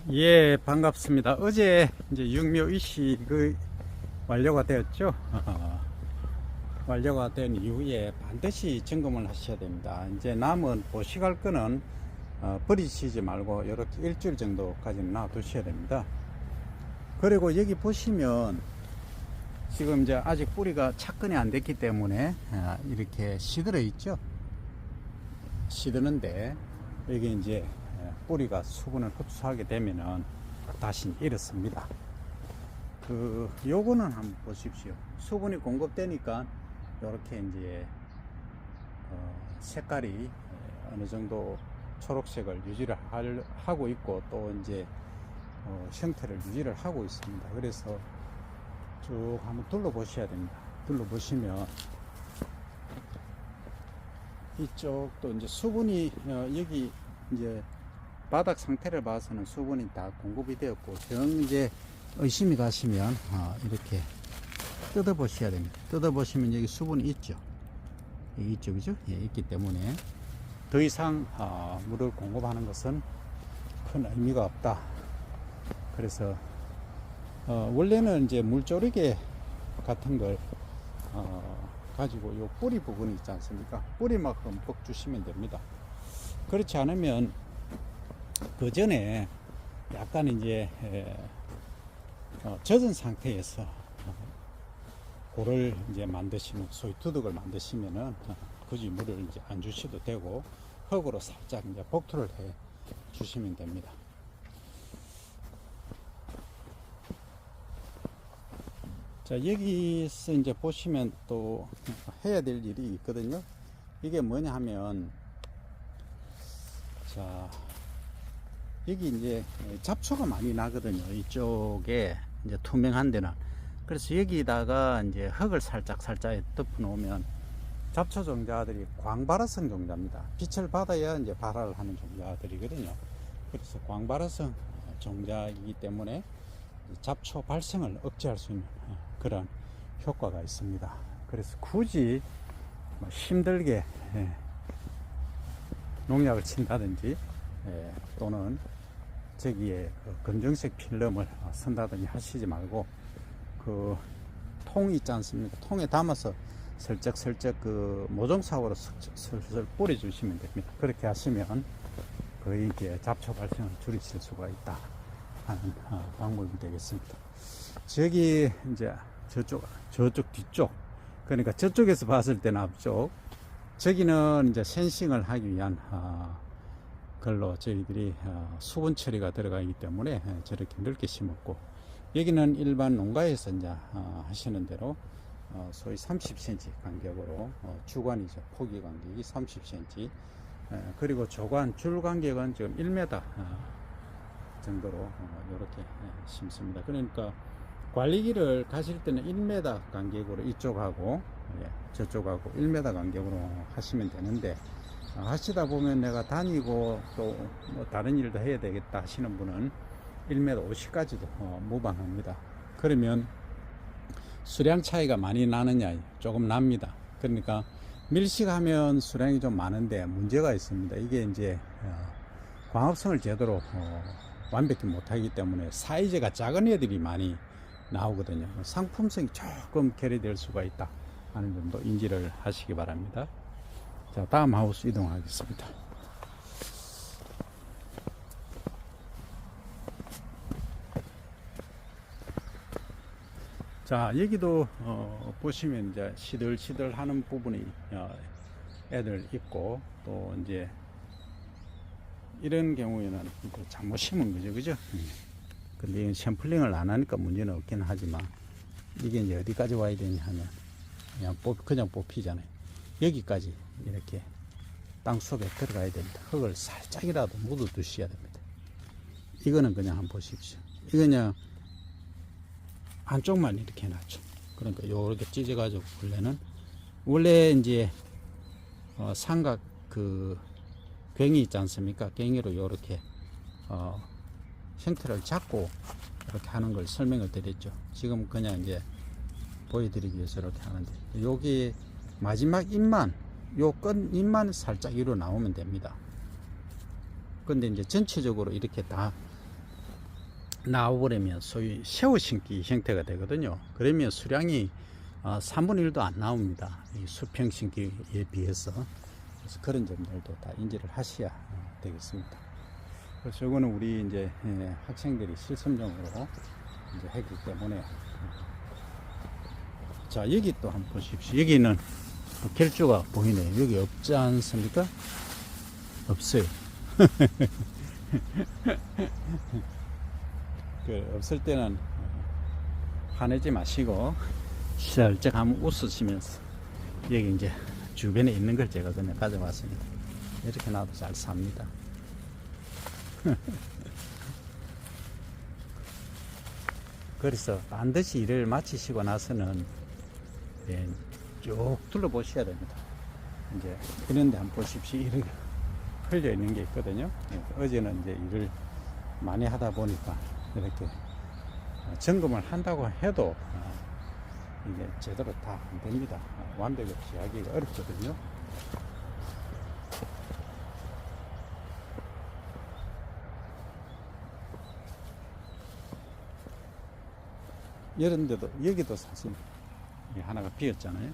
예, 반갑습니다. 어제 이제 육묘 이식이 완료가 되었죠. 완료가 된 이후에 반드시 점검을 하셔야 됩니다. 이제 남은 보식할 거는 버리시지 말고 이렇게 일주일 정도까지는 놔두셔야 됩니다. 그리고 여기 보시면 지금 이제 아직 뿌리가 착근이 안 됐기 때문에 이렇게 시들어 있죠. 시드는데 여기 이제 뿌리가 수분을 흡수하게 되면은 다시 이렇습니다. 요거는 한번 보십시오. 수분이 공급되니까 이렇게 이제 색깔이 어느 정도 초록색을 유지를 하고 있고 또 이제 형태를 유지를 하고 있습니다. 그래서 쭉 한번 둘러보셔야 됩니다. 둘러보시면 이쪽도 이제 수분이 여기 이제 바닥 상태를 봐서는 수분이 다 공급이 되었고 정 이제 의심이 가시면 이렇게 뜯어 보셔야 됩니다. 뜯어 보시면 여기 수분이 있죠. 여기 있죠, 그죠? 예, 있기 때문에 더 이상 물을 공급하는 것은 큰 의미가 없다. 그래서 원래는 이제 물조리개 같은 걸 가지고 요 뿌리 부분이 있지 않습니까? 뿌리만큼 뻑 주시면 됩니다. 그렇지 않으면 그 전에 약간 이제 젖은 상태에서 고를 이제 만드시면 소위 두둑을 만드시면은 굳이 물을 이제 안 주셔도 되고 흙으로 살짝 이제 복토를 해 주시면 됩니다. 자, 여기서 이제 보시면 또 해야 될 일이 있거든요. 이게 뭐냐 하면 자, 여기 이제 잡초가 많이 나거든요. 이쪽에 이제 투명한 데는. 그래서 여기다가 이제 흙을 살짝 덮어 놓으면 잡초 종자들이 광발화성 종자입니다. 빛을 받아야 이제 발화를 하는 종자들이거든요. 그래서 광발화성 종자이기 때문에 잡초 발생을 억제할 수 있는 그런 효과가 있습니다. 그래서 굳이 힘들게 농약을 친다든지 또는 저기에 검정색 필름을 쓴다든지 하시지 말고 그 통이 있지 않습니까? 통에 담아서 슬쩍 그 모종삽으로 슬슬 뿌려주시면 됩니다. 그렇게 하시면 거의 이제 잡초 발생을 줄이실 수가 있다 하는 방법이 되겠습니다. 저기 이제 저쪽 뒤쪽, 그러니까 저쪽에서 봤을 때는 앞쪽, 저기는 이제 센싱을 하기 위한 걸로 저희들이 수분 처리가 들어가기 때문에 저렇게 넓게 심었고, 여기는 일반 농가에서 이제 하시는 대로 소위 30cm 간격으로 주관이죠. 포기 간격이 30cm, 그리고 조관 줄 간격은 지금 1m 정도로 이렇게 심습니다. 그러니까 관리기를 가실 때는 1m 간격으로 이쪽하고 저쪽하고 1m 간격으로 하시면 되는데, 하시다 보면 내가 다니고 또 뭐 다른 일도 해야 되겠다 하시는 분은 1m 50까지도 무방합니다. 그러면 수량 차이가 많이 나느냐? 조금 납니다. 그러니까 밀식하면 수량이 좀 많은데 문제가 있습니다. 이게 이제 광합성을 제대로 완벽히 못하기 때문에 사이즈가 작은 애들이 많이 나오거든요. 상품성이 조금 결여될 수가 있다 하는 점도 인지를 하시기 바랍니다. 자, 다음 하우스 이동하겠습니다. 자, 여기도 보시면 이제 시들시들 하는 부분이 애들 있고, 또 이제 이런 경우에는 잘못 심은 거죠, 그죠? 근데 이건 샘플링을 안 하니까 문제는 없긴 하지만, 이게 이제 어디까지 와야 되냐 하면 그냥 뽑히잖아요. 여기까지 이렇게 땅 속에 들어가야 됩니다. 흙을 살짝이라도 묻어 두셔야 됩니다. 이거는 그냥 한번 보십시오. 이거 그냥 한쪽만 이렇게 해놨죠. 그러니까 요렇게 찢어가지고 원래 이제 삼각 그 괭이 있지 않습니까? 괭이로 요렇게 형태를 잡고 이렇게 하는 걸 설명을 드렸죠. 지금 그냥 이제 보여드리기 위해서 이렇게 하는데, 여기 마지막 잎만, 요 끝 잎만 살짝 위로 나오면 됩니다. 근데 이제 전체적으로 이렇게 다 나와버리면 소위 새우 심기 형태가 되거든요. 그러면 수량이 3분의 1도 안 나옵니다. 이 수평 심기에 비해서. 그래서 그런 점들도 다 인지를 하셔야 되겠습니다. 그래서 이거는 우리 이제 학생들이 실습용으로 이제 했기 때문에. 자, 여기 또 한번 보십시오. 여기는 결주가 보이네요. 여기 없지 않습니까? 없어요. 없을 때는 화내지 마시고 살짝 한번 웃으시면서 여기 이제 주변에 있는 걸 제가 그냥 가져왔습니다. 이렇게 놔도 잘 삽니다. 그래서 반드시 일을 마치시고 나서는 쭉 둘러보셔야 됩니다. 이제 이런데 한번 보십시오. 이렇게 흘려 있는 게 있거든요. 어제는 이제 일을 많이 하다 보니까 이렇게 점검을 한다고 해도 이게 제대로 다 안 됩니다. 완벽히 하기가 어렵거든요. 이런데도 여기도 사실 하나가 비었잖아요.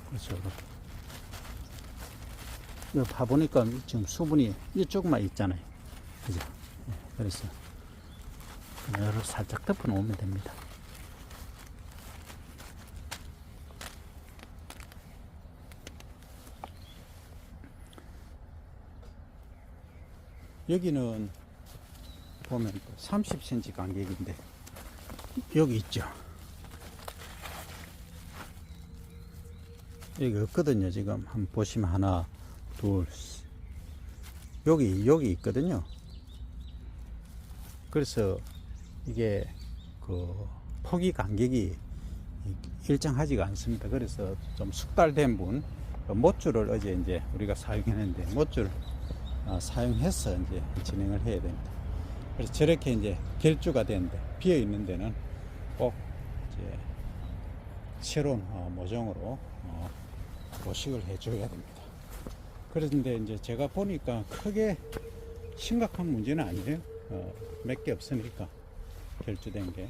그렇죠. 여기 봐보니까 지금 수분이 이쪽만 있잖아요. 그죠? 그래서 이렇게 살짝 덮어 놓으면 됩니다. 여기는 보면 30cm 간격인데 여기 있죠. 여기 없거든요. 지금 한번 보시면 하나, 둘, 여기 있거든요. 그래서 이게 그 폭이 간격이 일정하지가 않습니다. 그래서 좀 숙달된 분, 못줄을 어제 이제 우리가 사용했는데 못줄 사용해서 이제 진행을 해야 됩니다. 그래서 저렇게 이제 결주가 되는데 비어 있는 데는 꼭 이제 새로운 모종으로 보식을 해줘야 됩니다. 그런데 이제 제가 보니까 크게 심각한 문제는 아니에요. 몇 개 없으니까 결주된 게.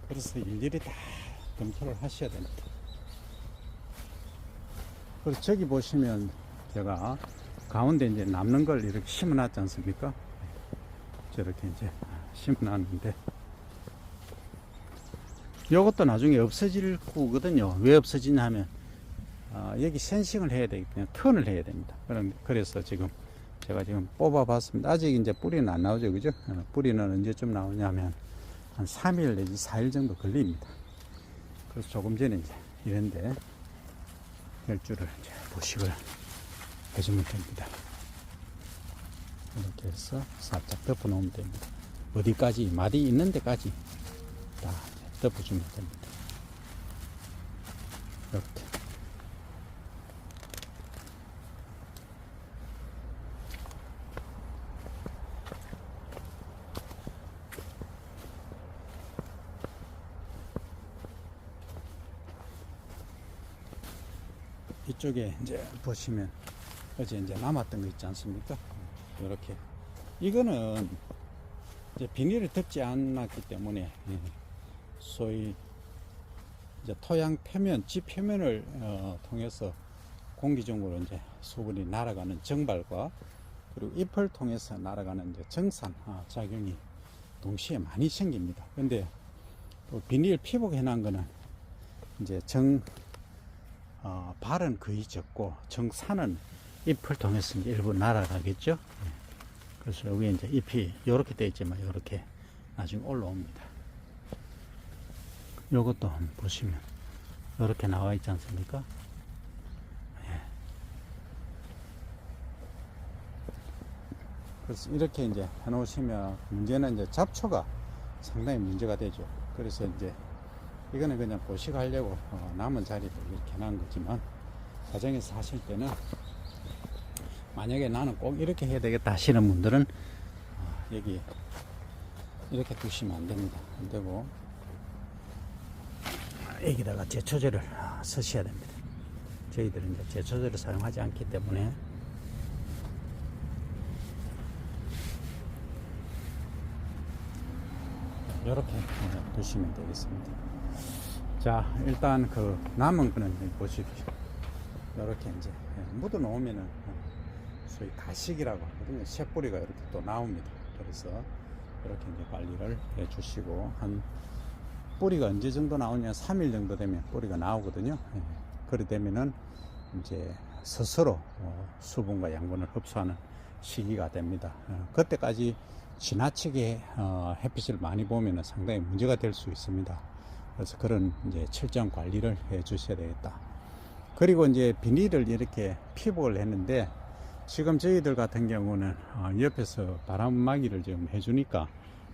그래서 일일이 다 검토를 하셔야 됩니다. 그리고 저기 보시면 제가 가운데 이제 남는 걸 이렇게 심어 놨지 않습니까? 저렇게 이제 심어 놨는데 요것도 나중에 없어질 거거든요. 왜 없어지냐 하면 여기 센싱을 해야 되기 때문에 턴을 해야 됩니다. 그래서 지금 제가 지금 뽑아 봤습니다. 아직 이제 뿌리는 안 나오죠. 그죠? 뿌리는 언제쯤 나오냐면 한 3일 내지 4일 정도 걸립니다. 그래서 조금 전에 이제 이런데 결주를 이제 보식을 해주면 됩니다. 이렇게 해서 살짝 덮어 놓으면 됩니다. 어디까지, 마디 있는 데까지 다 덮어주면 됩니다. 이렇게. 이쪽에 이제 보시면 어제 이제 남았던 거 있지 않습니까? 이렇게. 이거는 이제 비닐을 덮지 않았기 때문에 소위 이제 토양 표면, 지 표면을 통해서 공기중으로 이제 수분이 날아가는 정발과 그리고 잎을 통해서 날아가는 이제 정산 작용이 동시에 많이 생깁니다. 근데 또 비닐 피복해 놓은 거는 이제 발은 거의 적고 정산은 잎을 통해서 이제 일부 날아가겠죠. 그래서 여기 이제 잎이 이렇게 되어 있지만 이렇게 나중에 올라옵니다. 요것도 한번 보시면 이렇게 나와 있지 않습니까? 그래서 이렇게 이제 해 놓으시면 문제는 이제 잡초가 상당히 문제가 되죠. 그래서 이제 이거는 그냥 보식하려고 남은 자리를 이렇게 해놓은 거지만 가정에서 하실 때는 만약에 나는 꼭 이렇게 해야 되겠다 하시는 분들은 여기 이렇게 두시면 안 됩니다. 안 되고 여기다가 제초제를 쓰셔야 됩니다. 저희들은 이제 제초제를 사용하지 않기 때문에 이렇게 두시면 되겠습니다. 자, 일단 그 남은 거는 보십시오. 이렇게 이제 묻어 놓으면은 소위 가식이라고 하거든요. 새뿌리가 이렇게 또 나옵니다. 그래서 이렇게 이제 관리를 해 주시고, 한 뿌리가 언제 정도 나오냐, 3일 정도 되면 뿌리가 나오거든요. 그래 되면은 이제 스스로 수분과 양분을 흡수하는 시기가 됩니다. 그때까지 지나치게 햇빛을 많이 보면 상당히 문제가 될 수 있습니다. 그래서 그런 이제 철저한 관리를 해 주셔야 되겠다. 그리고 이제 비닐을 이렇게 피복을 했는데, 지금 저희들 같은 경우는 옆에서 바람막이를 지금 해주니까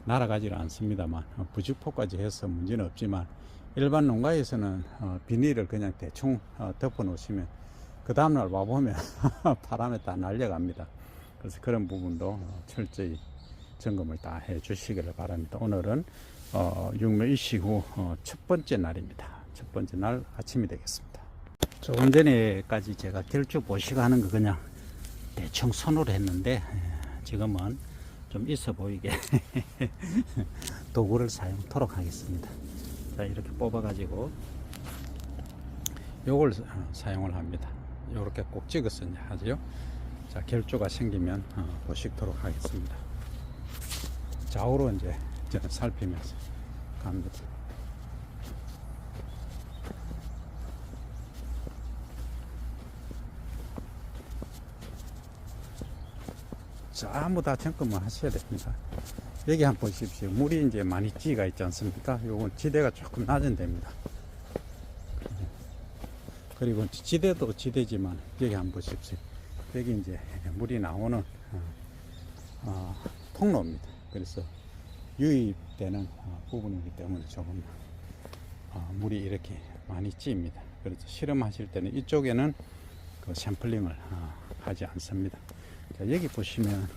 날아가지는 않습니다만, 부직포까지 해서 문제는 없지만, 일반 농가에서는 비닐을 그냥 대충 덮어 놓으시면 그 다음날 와보면 바람에 다 날려갑니다. 그래서 그런 부분도 철저히 점검을 다 해 주시기를 바랍니다. 오늘은 육묘 이식 후 첫 번째 날입니다. 첫 번째 날 아침이 되겠습니다. 조금 전에까지 제가 결주 보식 하는 거 그냥 대충 손으로 했는데, 지금은 좀 있어 보이게 도구를 사용토록 하겠습니다. 자, 이렇게 뽑아 가지고 요걸 사용을 합니다. 요렇게 꼭 찍어서 하죠. 자, 결주가 생기면 보식토록 하겠습니다. 좌우로 이제 살피면서 갑니다. 전부 다 점검을 하셔야 됩니다. 여기 한번 보십시오. 물이 이제 많이 찌가 있지 않습니까? 요건 지대가 조금 낮은 데입니다. 그리고 지대도 지대지만 여기 한번 보십시오. 여기 이제 물이 나오는 통로입니다. 그래서 유입되는 부분이기 때문에 조금 물이 이렇게 많이 찌입니다. 그래서 실험하실 때는 이쪽에는 그 샘플링을 하지 않습니다. 자, 여기 보시면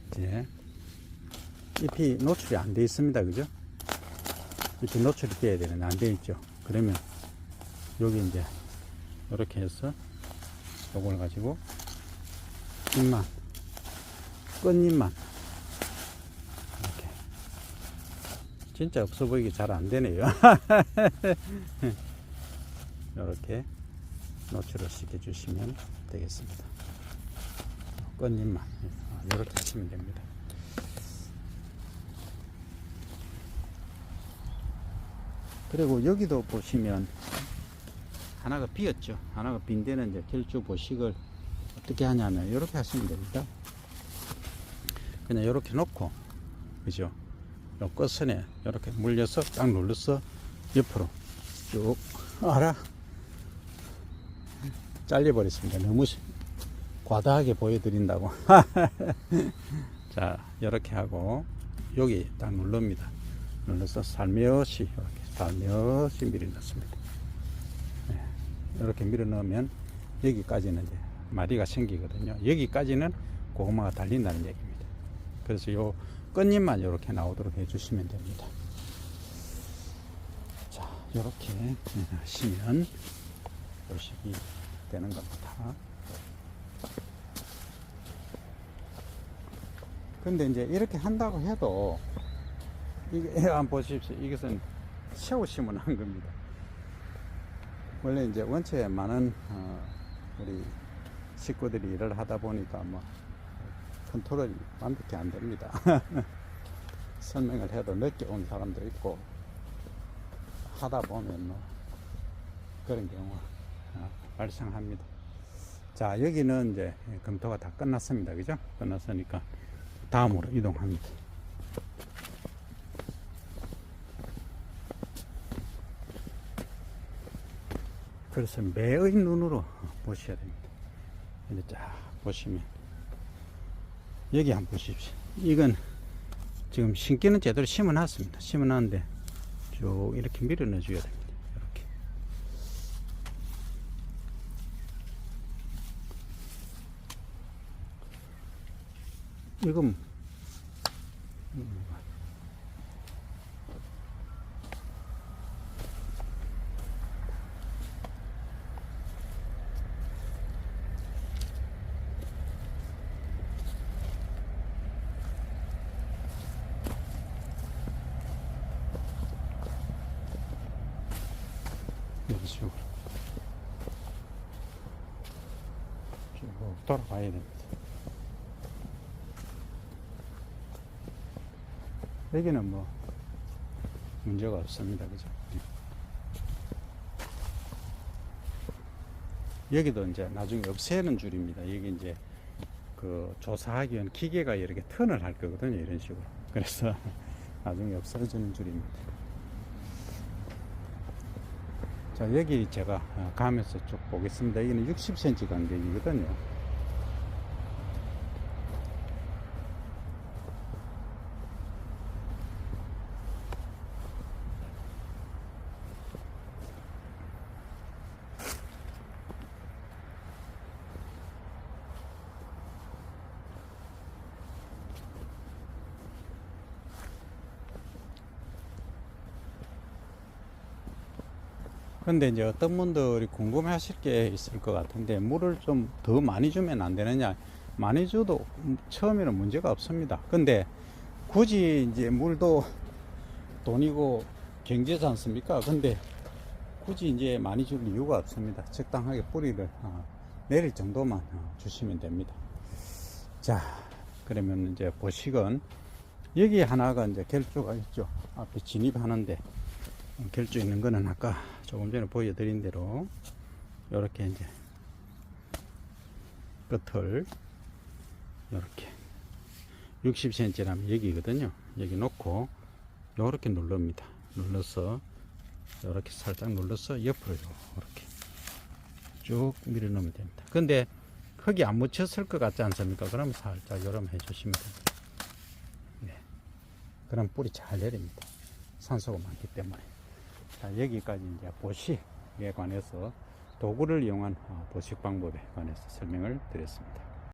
이제 잎이 노출이 안 돼 있습니다. 그죠? 잎이 노출이 돼야 되는데 안 돼 있죠. 그러면 여기 이제 이렇게 해서 요걸 가지고 잎만, 끝잎만 이렇게, 진짜 없어 보이게 잘 안 되네요. 이렇게 노출을 시켜 주시면 되겠습니다. 끝잎만 이렇게 하시면 됩니다. 그리고 여기도 보시면 하나가 비었죠. 하나가 빈 데는 이제 결주 보식을 어떻게 하냐면 이렇게 하시면 됩니다. 그냥 이렇게 놓고, 그죠? 요 끝선에 이렇게 물려서 딱 눌러서 옆으로 쭉 잘려버렸습니다. 너무 과다하게 보여드린다고. 자, 이렇게 하고 여기 딱 눌릅니다. 눌러서 살며시 이렇게 살며시 밀어 넣습니다. 이렇게 밀어 넣으면 여기까지는 이제 마디가 생기거든요. 여기까지는 고구마가 달린다는 얘기입니다. 그래서 요 끝잎만 이렇게 나오도록 해주시면 됩니다. 자, 이렇게 하시면 보식이 되는 겁니다. 근데 이제 이렇게 한다고 해도 이게 한번 보십시오. 이것은 새우 심은 한 겁니다. 원래 이제 원체 많은 우리 식구들이 일을 하다 보니까 뭐 컨트롤이 완벽히 안 됩니다. 설명을 해도 늦게 온 사람도 있고 하다 보면 뭐 그런 경우가 발생합니다. 자, 여기는 이제 검토가 다 끝났습니다. 그죠? 끝났으니까 다음으로 이동합니다. 그래서 매의 눈으로 보셔야 됩니다. 이제 쫙 보시면 여기 한번 보십시오. 이건 지금 심기는 제대로 심어놨습니다. 심어놨는데 쭉 이렇게 밀어 넣어줘야 됩니다. 이렇게. 이건 식으로 쭉 돌아가야 됩니다. 여기는 뭐 문제가 없습니다. 그죠? 여기도 이제 나중에 없애는 줄입니다. 여기 이제 그 조사하기 위한 기계가 이렇게 턴을 할 거거든요. 이런 식으로. 그래서 나중에 없어지는 줄입니다. 자, 여기 제가 가면서 쭉 보겠습니다. 여기는 60cm 간격이거든요. 근데 이제 어떤 분들이 궁금해 하실 게 있을 것 같은데, 물을 좀 더 많이 주면 안 되느냐? 많이 줘도 처음에는 문제가 없습니다. 근데 굳이 이제 물도 돈이고 경제지 않습니까? 근데 굳이 이제 많이 줄 이유가 없습니다. 적당하게 뿌리를 내릴 정도만 주시면 됩니다. 자, 그러면 이제 보식은 여기 하나가 이제 결주가 있죠. 앞에 진입하는데 결주 있는 거는 아까 조금 전에 보여드린 대로 이렇게 이제 끝을 이렇게 60cm라면 여기거든요. 여기 놓고 이렇게 누릅니다. 눌러서 이렇게 살짝 눌러서 옆으로 이렇게 쭉 밀어 넣으면 됩니다. 근데 흙이 안 묻혔을 것 같지 않습니까? 그럼 살짝 요럼 해주시면 됩니다. 네. 그럼 뿌리 잘 내립니다. 산소가 많기 때문에. 자, 여기까지 이제 보식에 관해서 도구를 이용한 보식 방법에 관해서 설명을 드렸습니다.